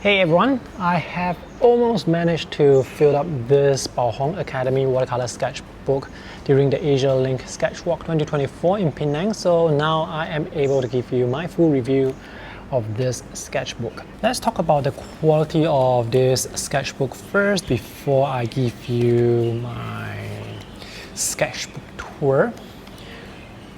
Hey everyone, I have almost managed to fill up this Baohong Academy Watercolour Sketchbook during the Asia Link Sketchwalk 2024 in Penang, so now I am able to give you my full review of this sketchbook. Let's talk about the quality of this sketchbook first before I give you my sketchbook tour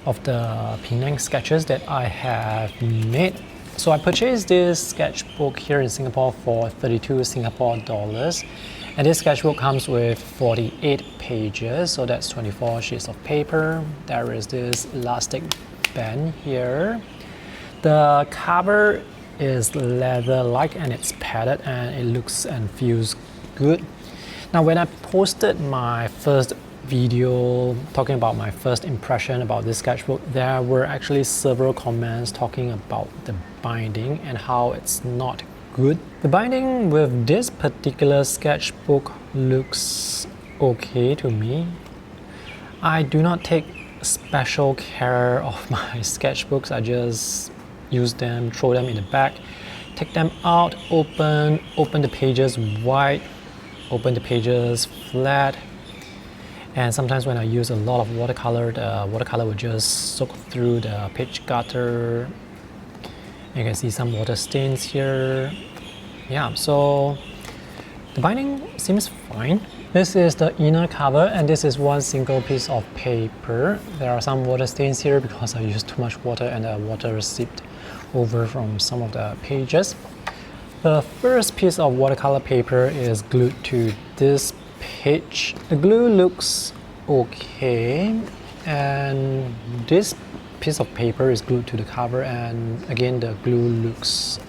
of the Penang sketches that I have made. So I purchased this sketchbook here in Singapore for 32 Singapore dollars, and this sketchbook comes with 48 pages, so that's 24 sheets of paper. There is this elastic band here. The cover is leather-like and it's padded and it looks and feels good. Now when I posted my first video talking about my first impression about this sketchbook, there were actually several comments talking about the binding and how it's not good. The binding with this particular sketchbook looks okay to me. I do not take special care of my sketchbooks. I just use them, throw them in the bag, take them out, open the pages wide, open the pages flat. And sometimes when I use a lot of watercolor, the watercolor will just soak through the page gutter. You can see some water stains here. Yeah, so the binding seems fine. This is the inner cover and this is one single piece of paper. There are some water stains here because I used too much water and the water seeped over from some of the pages. The first piece of watercolor paper is glued to this page. The glue looks okay, and this piece of paper is glued to the cover, and again the glue looks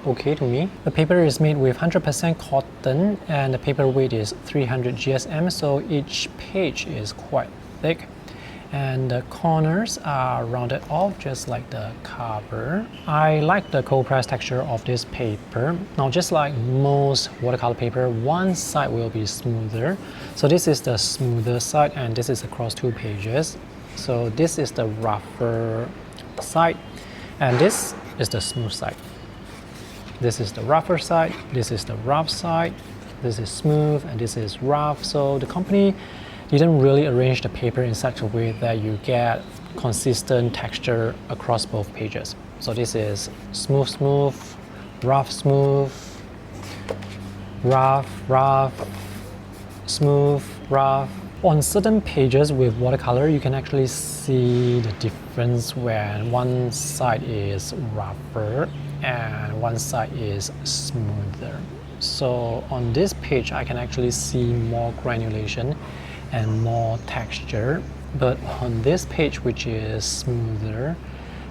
okay to me. The paper is made with 100% cotton and the paper weight is 300 GSM, so each page is quite thick and the corners are rounded off just like the cover. I like the cold press texture of this paper. Now just like most watercolor paper, one side will be smoother. So this is the smoother side and this is across two pages. So this is the rougher side and this is the smooth side. This is the rougher side, this is the rough side, this is smooth and this is rough. So the company didn't really arrange the paper in such a way that you get consistent texture across both pages. So this is smooth, rough, rough, smooth, rough. On certain pages with watercolor, you can actually see the difference when one side is rougher and one side is smoother. So on this page, I can actually see more granulation and more texture, but on this page, which is smoother,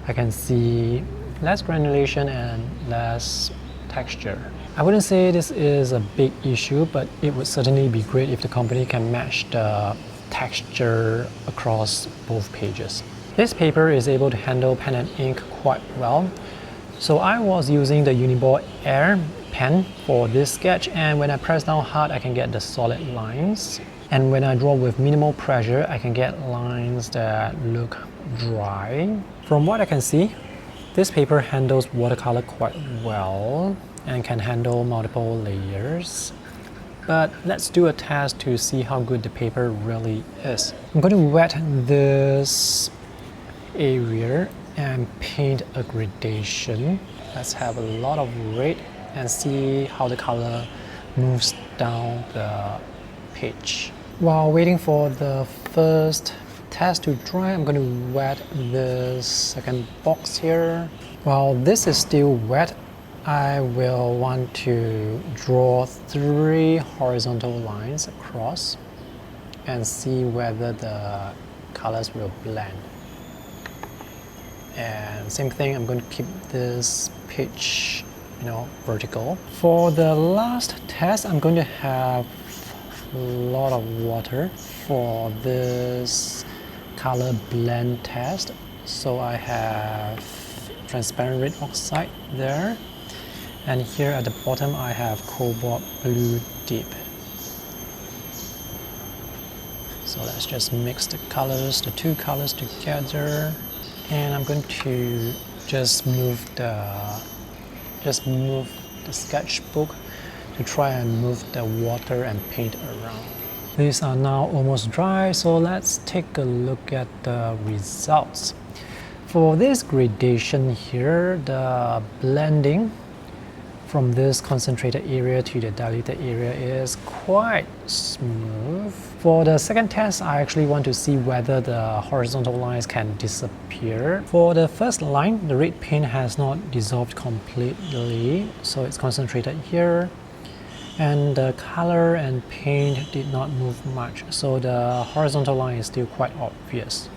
I can see less granulation and less texture. I wouldn't say this is a big issue, but it would certainly be great if the company can match the texture across both pages. This paper is able to handle pen and ink quite well. So I was using the Uniball Air pen for this sketch, and when I press down hard, I can get the solid lines. And when I draw with minimal pressure, I can get lines that look dry. From what I can see, this paper handles watercolor quite well and can handle multiple layers. But let's do a test to see how good the paper really is. I'm going to wet this area and paint a gradation. Let's have a lot of red and see how the color moves down the page. While waiting for the first test to dry, I'm going to wet the second box here. While this is still wet, I will want to draw 3 horizontal lines across and see whether the colors will blend. And same thing, I'm going to keep this page, vertical. For the last test, I'm going to have a lot of water for this color blend test. So I have transparent red oxide there, and here at the bottom I have cobalt blue dip. So let's just mix the colors, the two colors together, and I'm going to just move the the sketchbook to try and move the water and paint around. These are now almost dry, so let's take a look at the results. For this gradation here, the blending from this concentrated area to the diluted area is quite smooth. For the second test, I actually want to see whether the horizontal lines can disappear. For the first line, the red paint has not dissolved completely, so it's concentrated here. And the color and paint did not move much, so the horizontal line is still quite obvious.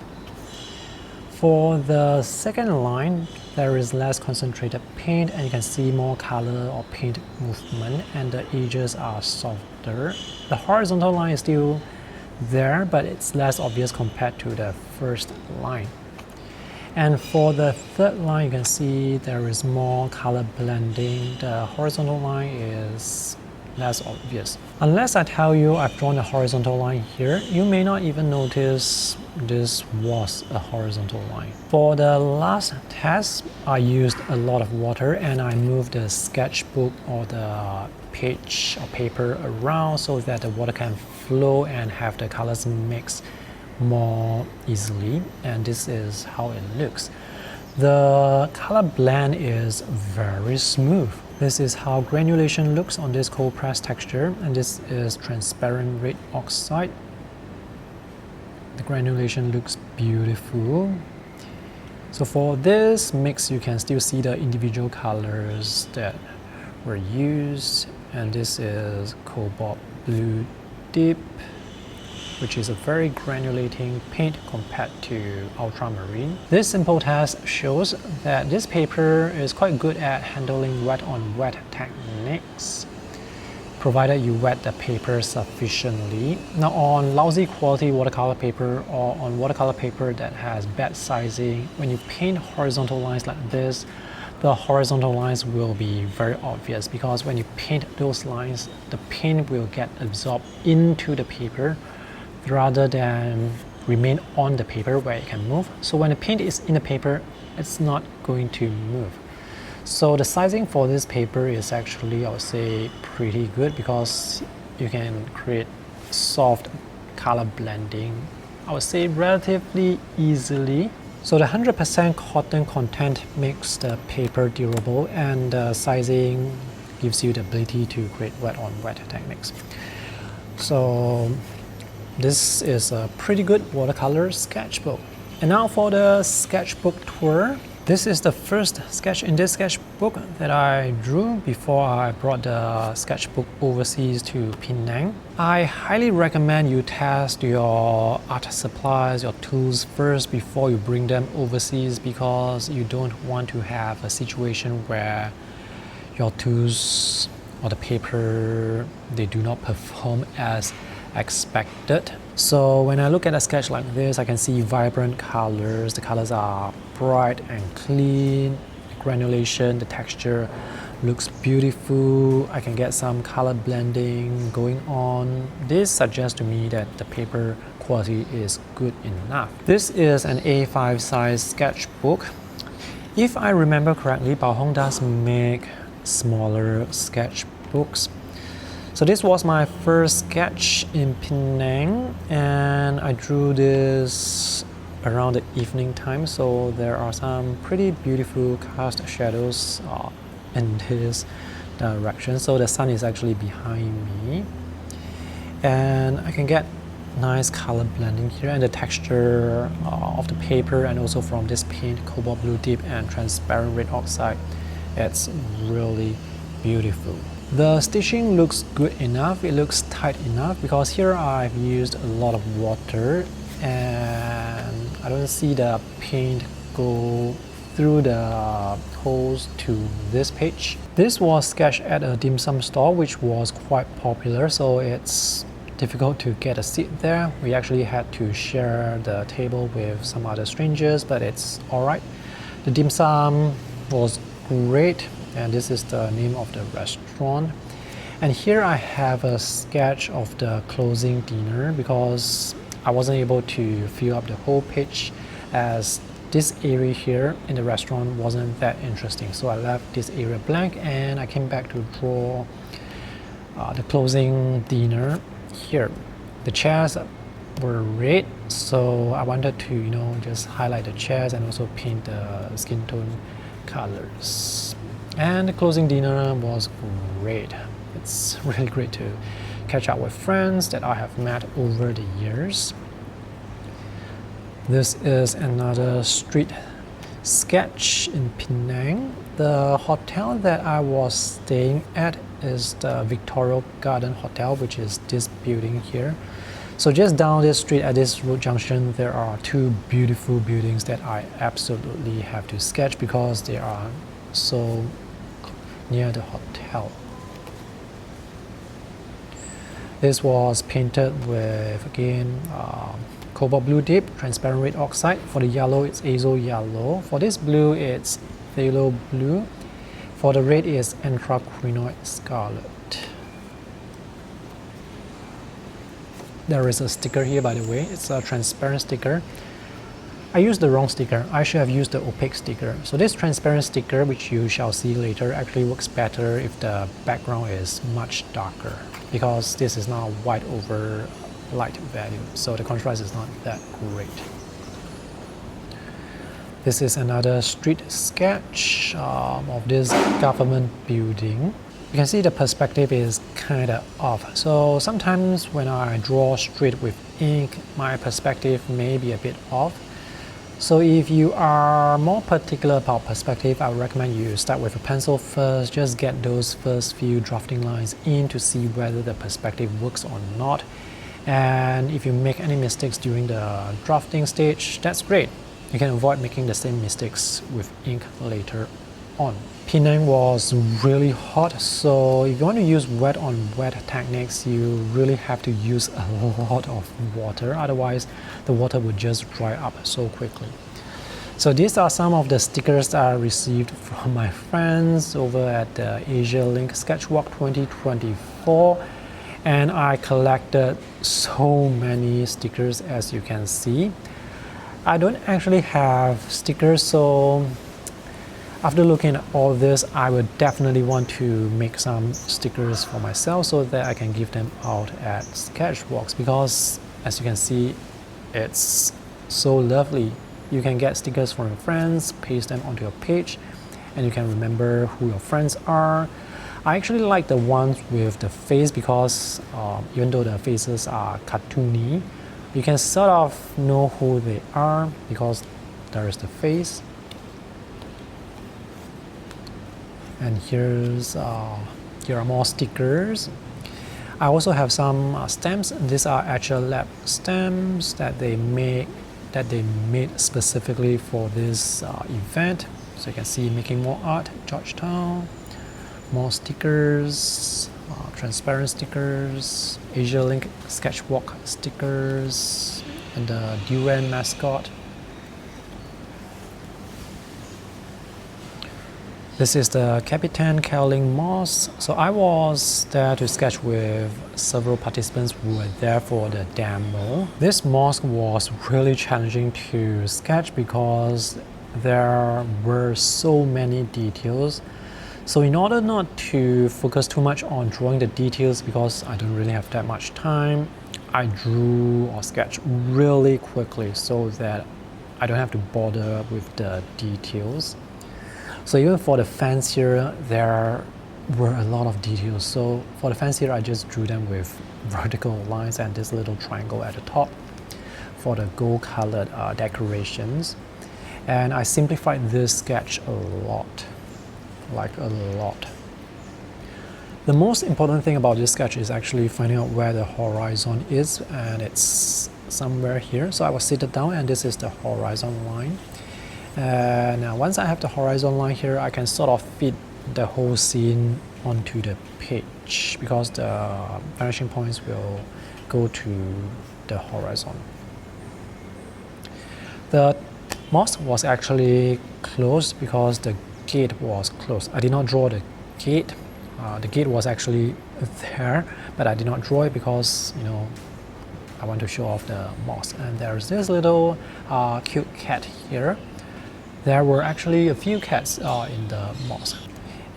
For the second line, there is less concentrated paint and you can see more color or paint movement, and the edges are softer. The horizontal line is still there, but it's less obvious compared to the first line. And for the third line, you can see there is more color blending. The horizontal line is less obvious. Unless I tell you I've drawn a horizontal line here, you may not even notice this was a horizontal line. For the last test, I used a lot of water and I moved the sketchbook or the page or paper around so that the water can flow and have the colors mix more easily, and this is how it looks. The color blend is very smooth. This is how granulation looks on this cold press texture, and this is transparent red oxide. The granulation looks beautiful. So for this mix, you can still see the individual colors that were used, and this is cobalt blue deep, which is a very granulating paint compared to ultramarine. This simple test shows that this paper is quite good at handling wet on wet techniques, provided you wet the paper sufficiently. Now on lousy quality watercolor paper or on watercolor paper that has bad sizing, when you paint horizontal lines like this, the horizontal lines will be very obvious because when you paint those lines, the paint will get absorbed into the paper rather than remain on the paper where it can move. So when the paint is in the paper, it's not going to move. So the sizing for this paper is actually, I would say, pretty good because you can create soft color blending, I would say, relatively easily. So the 100% cotton content makes the paper durable, and the sizing gives you the ability to create wet on wet techniques. So this is a pretty good watercolor sketchbook. And now for the sketchbook tour. This is the first sketch in this sketchbook that I drew before I brought the sketchbook overseas to Penang. I highly recommend you test your art supplies, your tools first before you bring them overseas, because you don't want to have a situation where your tools or the paper, they do not perform as expected. So when I look at a sketch like this, I can see vibrant colors. The colors are bright and clean. The granulation, the texture looks beautiful. I can get some color blending going on. This suggests to me that the paper quality is good enough. This is an A5 size sketchbook. If I remember correctly, Baohong does make smaller sketchbooks. So this was my first sketch in Penang, and I drew this around the evening time, so there are some pretty beautiful cast shadows in this direction. So the sun is actually behind me, and I can get nice color blending here, and the texture of the paper and also from this paint, cobalt blue deep and transparent red oxide, it's really beautiful. The stitching looks good enough, it looks tight enough, because here I've used a lot of water and I don't see the paint go through the holes to this page. This was sketched at a dim sum store which was quite popular, so it's difficult to get a seat there. We actually had to share the table with some other strangers, but it's alright. The dim sum was great, and this is the name of the restaurant. And here I have a sketch of the closing dinner because I wasn't able to fill up the whole page as this area here in the restaurant wasn't that interesting, so I left this area blank and I came back to draw the closing dinner here. The chairs were red, so I wanted to just highlight the chairs and also paint the skin tone colors. And the closing dinner was great. It's really great to catch up with friends that I have met over the years. This is another street sketch in Penang. The hotel that I was staying at is the Victoria Garden Hotel, which is this building here. So just down this street at this road junction, there are two beautiful buildings that I absolutely have to sketch because they are so near the hotel. This was painted with, again, cobalt blue dip, transparent red oxide. For the yellow, it's azo yellow. For this blue, it's phthalo blue. For the red, it's anthraquinoid scarlet. There is a sticker here, by the way. It's a transparent sticker. I used the wrong sticker. I should have used the opaque sticker. So this transparent sticker, which you shall see later, actually works better if the background is much darker, because this is not white over light value, so the contrast is not that great. This is another street sketch of this government building. You can see the perspective is kind of off. So sometimes when I draw straight with ink, my perspective may be a bit off. So if you are more particular about perspective, I would recommend you start with a pencil first. Just get those first few drafting lines in to see whether the perspective works or not. And if you make any mistakes during the drafting stage, that's great. You can avoid making the same mistakes with ink later on. Penang was really hot, so if you want to use wet on wet techniques, you really have to use a lot of water, otherwise the water would just dry up so quickly. So these are some of the stickers I received from my friends over at the Asia Link Sketchwalk 2024, and I collected so many stickers, as you can see. I don't actually have stickers, so after looking at all this, I would definitely want to make some stickers for myself so that I can give them out at sketchwalks, because as you can see, it's so lovely. You can get stickers from your friends, paste them onto your page, and you can remember who your friends are. I actually like the ones with the face because even though the faces are cartoony, you can sort of know who they are because there is the face. And here are more stickers. I also have some stamps. These are actual lab stamps that they made specifically for this event. So you can see making more art, Georgetown, more stickers, transparent stickers, Asia Link Sketchwalk stickers, and the Durian mascot. This is the Capitan Caroling Mosque. So I was there to sketch with several participants who were there for the demo. This mosque was really challenging to sketch because there were so many details. So in order not to focus too much on drawing the details, because I don't really have that much time, I drew or sketched really quickly so that I don't have to bother with the details. So even for the fans here, there were a lot of details. So for the fans here, I just drew them with vertical lines and this little triangle at the top for the gold colored decorations. And I simplified this sketch a lot, like a lot. The most important thing about this sketch is actually finding out where the horizon is, and it's somewhere here. So I was seated down and this is the horizon line. Now once I have the horizon line here, I can sort of fit the whole scene onto the page because the vanishing points will go to the horizon. The mosque was actually closed because the gate was closed. I did not draw the gate. The gate was actually there, but I did not draw it because, you know, I want to show off the mosque. And there's this little cute cat here. There were actually a few cats in the mosque.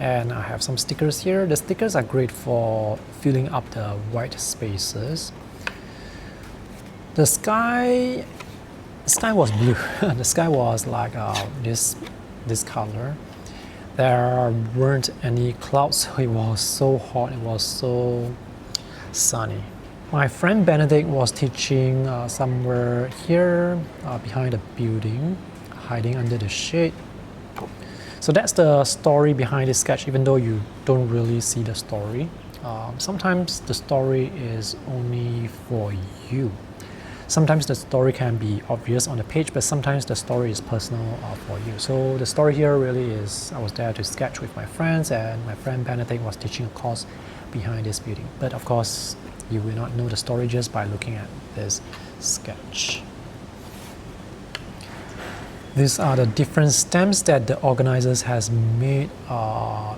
And I have some stickers here. The stickers are great for filling up the white spaces. The sky was blue. The sky was like this color. There weren't any clouds, so it was so hot, it was so sunny. My friend Benedict was teaching somewhere here behind a building, hiding under the shade. So that's the story behind this sketch, even though you don't really see the story. Sometimes the story is only for you. Sometimes the story can be obvious on the page, but sometimes the story is personal for you. So the story here really is, I was there to sketch with my friends, and my friend Benedict was teaching a course behind this building. But of course, you will not know the story just by looking at this sketch. These are the different stamps that the organizers have made for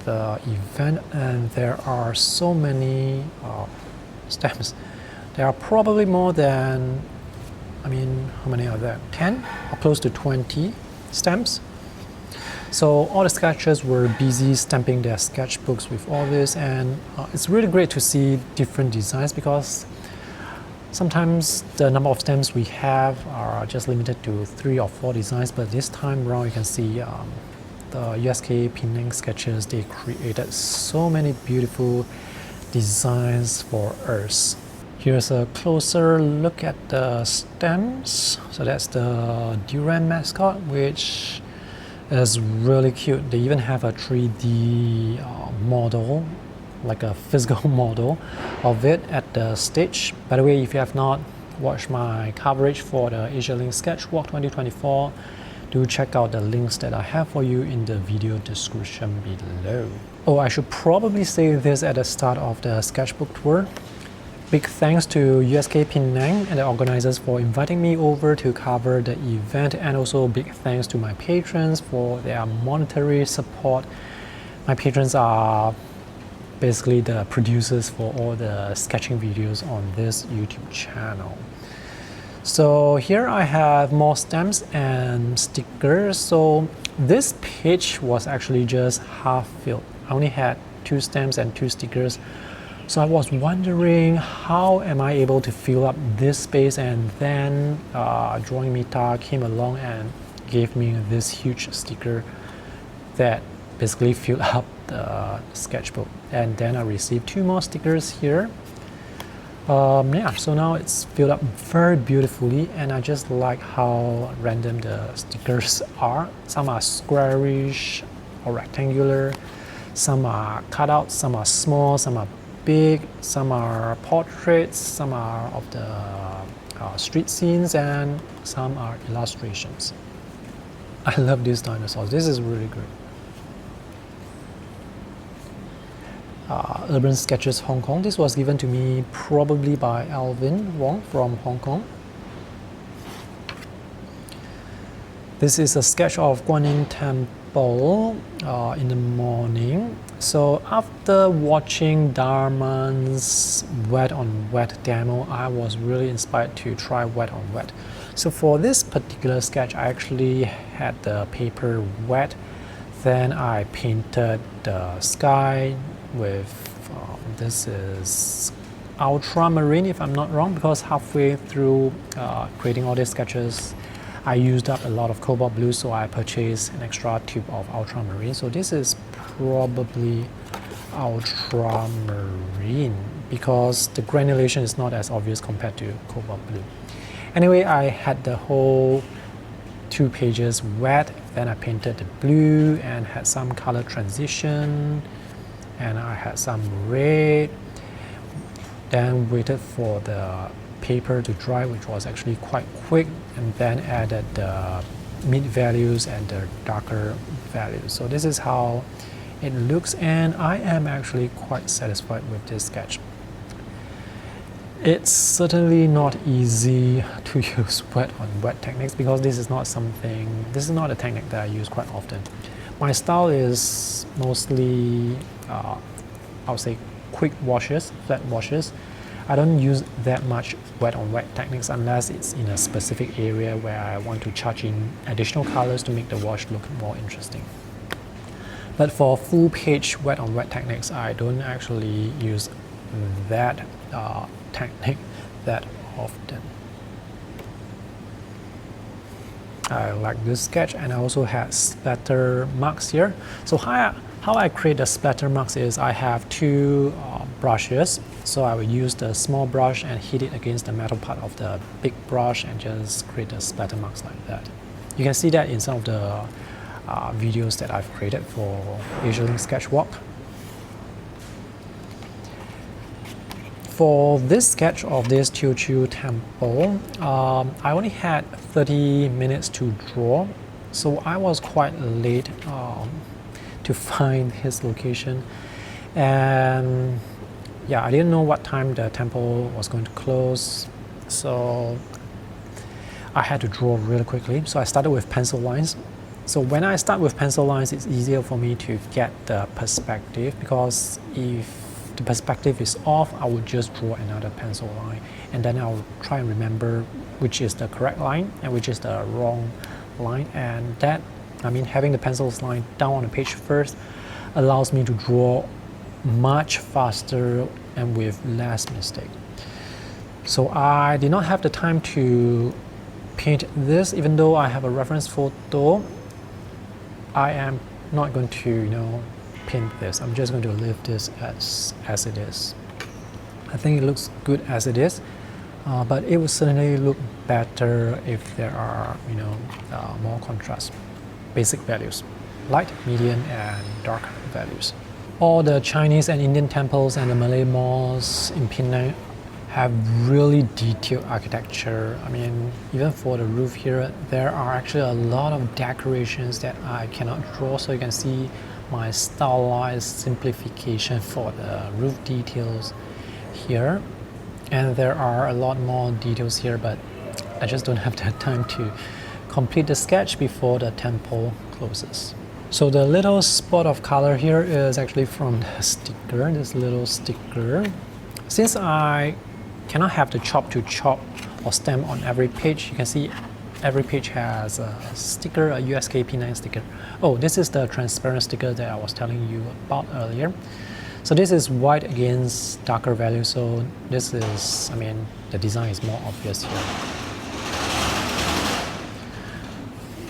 the event, and there are so many stamps. There are probably more than, how many are there? 10 or close to 20 stamps. So all the sketchers were busy stamping their sketchbooks with all this, and it's really great to see different designs, because sometimes the number of stamps we have are just limited to 3 or 4 designs, but this time around you can see the USK Penang sketchers, they created so many beautiful designs for us. Here's a closer look at the stamps. So that's the Durian mascot, which is really cute. They even have a 3D model, like a physical model of it at the stage. By the way, if you have not watched my coverage for the Asia Link Sketchwalk 2024, do check out the links that I have for you in the video description below. Oh, I should probably say this at the start of the sketchbook tour. Big thanks to USK Penang and the organizers for inviting me over to cover the event, and also big thanks to my patrons for their monetary support. My patrons are basically the producers for all the sketching videos on this YouTube channel. So here I have more stamps and stickers. So this page was actually just half filled. I only had 2 stamps and 2 stickers. So I was wondering, how am I able to fill up this space? And then Drawing Mita came along and gave me this huge sticker that basically filled up the sketchbook. And then I received 2 more stickers here. So now it's filled up very beautifully, and I just like how random the stickers are. Some are squarish or rectangular, some are cut out, some are small, some are big, some are portraits, some are of the street scenes, and some are illustrations. I love these dinosaurs. This is really great. Urban Sketches Hong Kong. This was given to me probably by Alvin Wong from Hong Kong. This is a sketch of Guan Yin Temple in the morning. So after watching Darman's wet on wet demo, I was really inspired to try wet on wet. So for this particular sketch, I actually had the paper wet. Then I painted the sky with, this is ultramarine if I'm not wrong, because halfway through creating all these sketches, I used up a lot of cobalt blue, so I purchased an extra tube of ultramarine. So this is probably ultramarine because the granulation is not as obvious compared to cobalt blue. Anyway, I had the whole 2 pages wet, then I painted the blue and had some color transition, and I had some red, then waited for the paper to dry, which was actually quite quick, and then added the mid values and the darker values. So this is how it looks, and I am actually quite satisfied with this sketch. It's certainly not easy to use wet on wet techniques, because this is not a technique that I use quite often. My style is mostly I would say quick washes, flat washes. I don't use that much wet on wet techniques unless it's in a specific area where I want to charge in additional colors to make the wash look more interesting. But for full page wet on wet techniques, I don't actually use that technique that often. I like this sketch, and I also have splatter marks here. So how I create the splatter marks is I have two brushes. So I will use the small brush and hit it against the metal part of the big brush and just create the splatter marks like that. You can see that in some of the videos that I've created for AsiaLink Sketchwalk. For this sketch of this Teochew temple, I only had 30 minutes to draw, so I was quite late to find his location, and yeah, I didn't know what time the temple was going to close, so I had to draw really quickly. So I started with pencil lines. So when I start with pencil lines, it's easier for me to get the perspective, because if the perspective is off, I would just draw another pencil line, and then I'll try and remember which is the correct line and which is the wrong line. And that, I mean, having the pencil line down on the page first allows me to draw much faster and with less mistake. So I did not have the time to paint this, even though I have a reference photo. I am not going to, paint this. I'm just going to leave this as it is. I think it looks good as it is, but it would certainly look better if there are, more contrast. Basic values, light, medium, and dark values. All the Chinese and Indian temples and the Malay mosques in Penang have really detailed architecture. I mean, even for the roof here, there are actually a lot of decorations that I cannot draw, so you can see my stylized simplification for the roof details here. And there are a lot more details here, but I just don't have the time to complete the sketch before the temple closes. So the little spot of color here is actually from the sticker, this little sticker. Since I cannot have the chop to chop or stamp on every page, you can see every page has a sticker, a USK P9 sticker. Oh, this is the transparent sticker that I was telling you about earlier. So this is white against darker value, so this is, the design is more obvious here.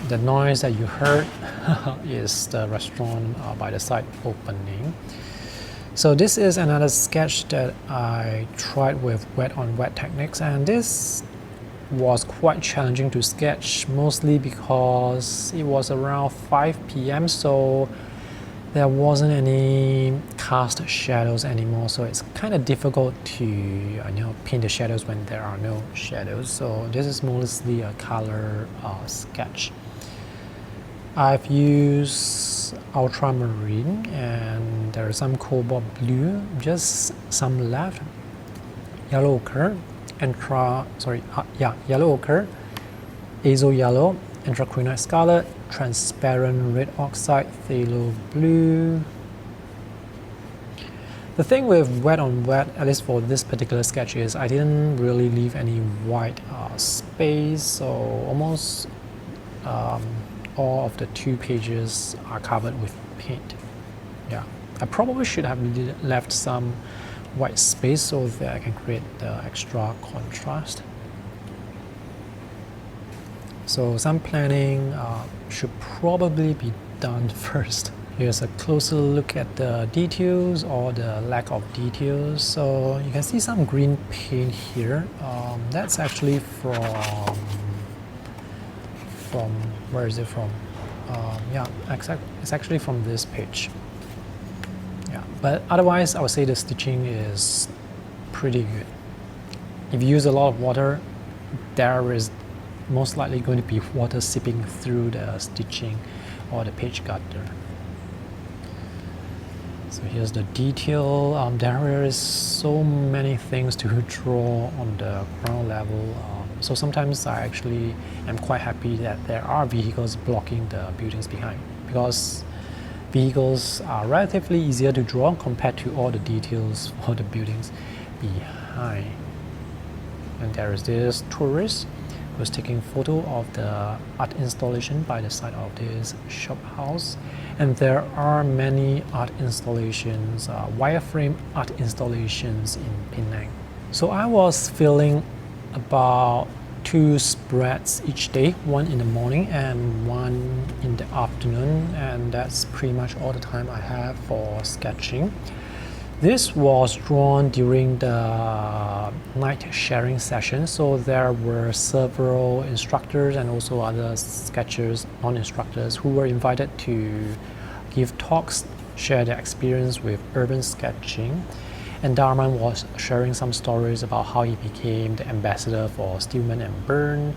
The noise that you heard is the restaurant by the side opening. So this is another sketch that I tried with wet on wet techniques, and this was quite challenging to sketch, mostly because it was around 5 p.m. so there wasn't any cast shadows anymore, so it's kind of difficult to paint the shadows when there are no shadows. So this is mostly a color sketch. I've used ultramarine, and there is some cobalt blue, just some left, yellow ochre, yellow ochre, azo yellow, anthraquinite scarlet, transparent red oxide, phthalo blue. The thing with wet on wet, at least for this particular sketch, is I didn't really leave any white space, so almost all of the 2 pages are covered with paint. Yeah, I probably should have left some white space so that I can create the extra contrast. So some planning should probably be done first. Here's a closer look at the details or the lack of details. So you can see some green paint here. That's actually from where is it from? It's actually from this page. Yeah, but otherwise I would say the stitching is pretty good. If you use a lot of water, there is most likely going to be water seeping through the stitching or the page gutter. So here's the detail. There is so many things to draw on the ground level. So sometimes I actually am quite happy that there are vehicles blocking the buildings behind, because vehicles are relatively easier to draw compared to all the details for the buildings. behind. And there is this tourist who's taking photo of the art installation by the side of this shop house. And there are many art installations, wireframe art installations in Penang. So I was filling about 2 spreads each day, one in the morning and one in the afternoon, and that's pretty much all the time I have for sketching. This was drawn during the night sharing session, so there were several instructors and also other sketchers, non-instructors, who were invited to give talks, share their experience with urban sketching. And Darman was sharing some stories about how he became the ambassador for Stillman and Byrne.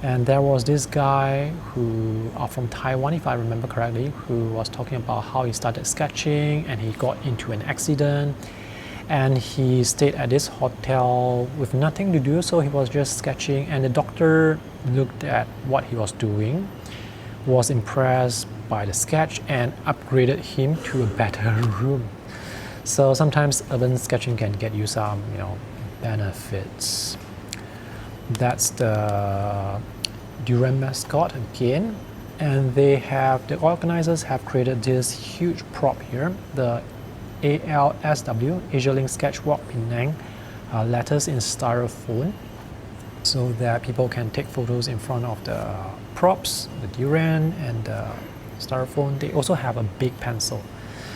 And there was this guy who, from Taiwan, if I remember correctly, who was talking about how he started sketching and he got into an accident. And he stayed at this hotel with nothing to do, so he was just sketching. And the doctor looked at what he was doing, was impressed by the sketch, and upgraded him to a better room. So sometimes urban sketching can get you some, benefits. That's the Durham mascot again, and the organizers have created this huge prop here, the ALSW, Asia Link Sketchwalk Penang, letters in styrofoam, so that people can take photos in front of the props, the durian and the styrofoam. They also have a big pencil.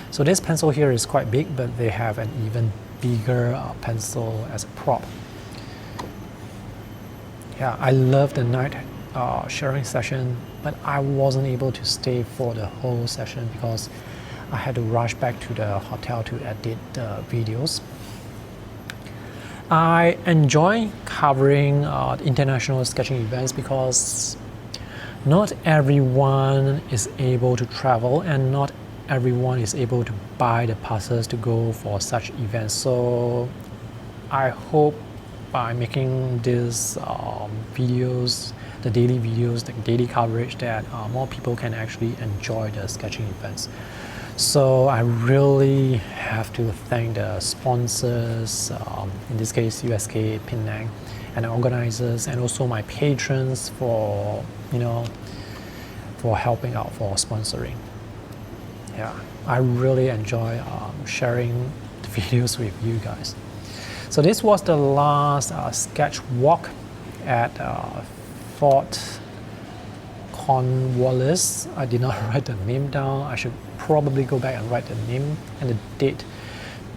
So this pencil here is quite big, but they have an even bigger pencil as a prop. Yeah, I love the night sharing session, but I wasn't able to stay for the whole session because I had to rush back to the hotel to edit the videos. I enjoy covering international sketching events because not everyone is able to travel and not everyone is able to buy the passes to go for such events. So I hope by making these videos, the daily videos, the daily coverage, that more people can actually enjoy the sketching events. So I really have to thank the sponsors, in this case USK Penang, and the organizers, and also my patrons for helping out, for sponsoring. Yeah, I really enjoy sharing the videos with you guys. So this was the last sketch walk at Fort Cornwallis. I did not write the name down. I should probably go back and write the name and the date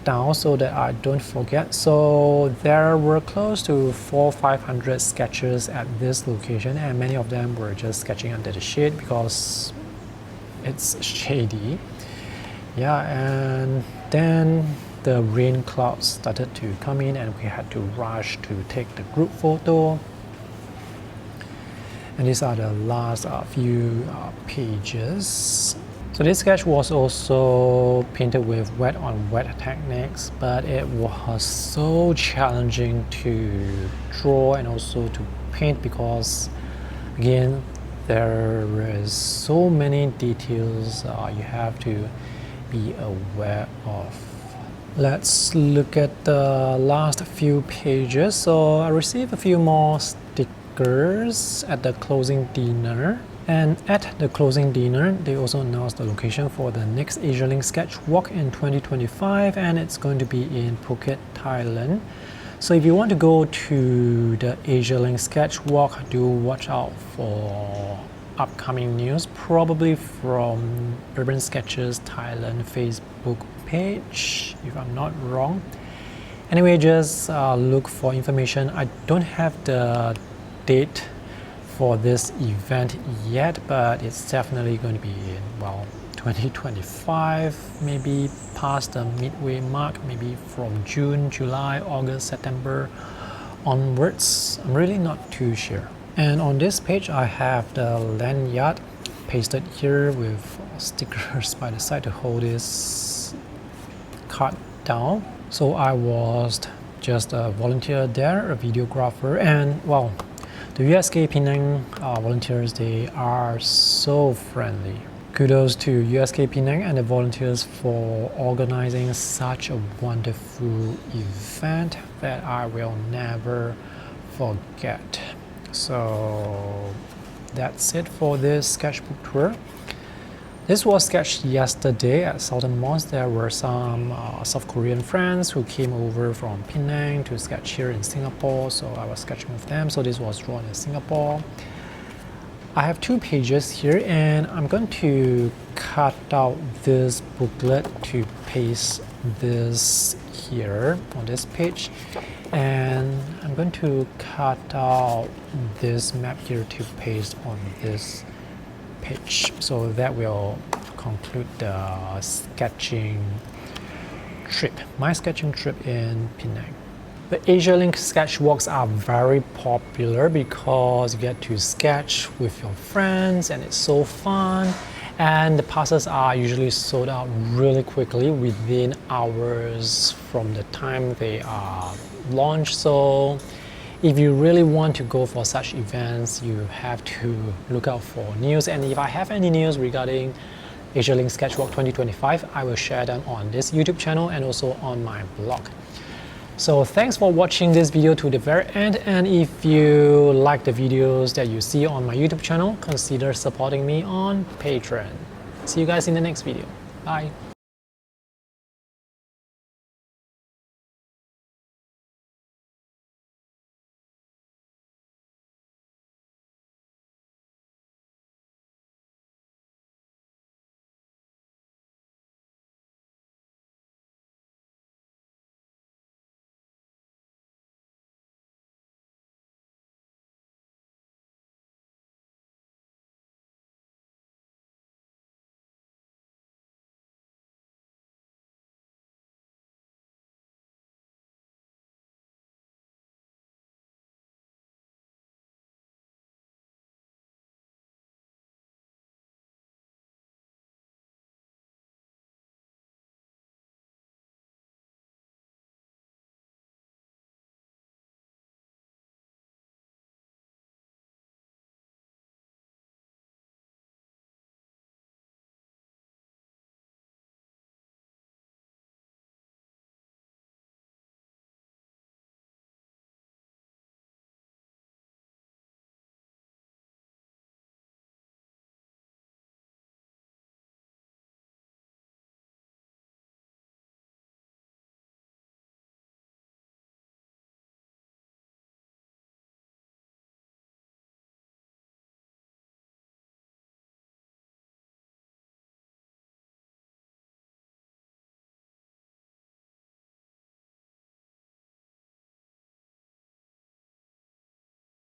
down so that I don't forget. So there were close to 400-500 sketchers at this location, and many of them were just sketching under the shade because it's shady. Yeah, and then the rain clouds started to come in and we had to rush to take the group photo. And these are the last few pages. So this sketch was also painted with wet on wet techniques, but it was so challenging to draw and also to paint because, again, there is so many details you have to be aware of. Let's look at the last few pages. So I received a few more stickers at the closing dinner. And at the closing dinner, they also announced the location for the next Asia Link Sketch Walk in 2025, and it's going to be in Phuket, Thailand. So if you want to go to the Asia Link Sketch Walk, do watch out for upcoming news, probably from Urban Sketches Thailand Facebook page, if I'm not wrong. Anyway, just look for information. I don't have the date for this event yet, but it's definitely going to be in, 2025, maybe past the midway mark, maybe from June, July, August, September onwards. I'm really not too sure. And on this page, I have the lanyard pasted here with stickers by the side to hold this card down. So I was just a volunteer there, a videographer, and the USK Penang volunteers, they are so friendly. Kudos to USK Penang and the volunteers for organizing such a wonderful event that I will never forget. So that's it for this sketchbook tour. This was sketched yesterday at Southern Malls. There were some South Korean friends who came over from Penang to sketch here in Singapore, so I was sketching with them. So this was drawn in Singapore. I have 2 pages here, and I'm going to cut out this booklet to paste this here on this page, and I'm going to cut out this map here to paste on this page. So that will conclude the sketching trip, my sketching trip in Penang. The AsiaLink sketchwalks are very popular because you get to sketch with your friends and it's so fun, and the passes are usually sold out really quickly within hours from the time they are launched. So if you really want to go for such events, you have to look out for news, and if I have any news regarding AsiaLink Sketchwalk 2025, I will share them on this YouTube channel and also on my blog. So thanks for watching this video to the very end, and if you like the videos that you see on my YouTube channel, consider supporting me on Patreon. See you guys in the next video. Bye.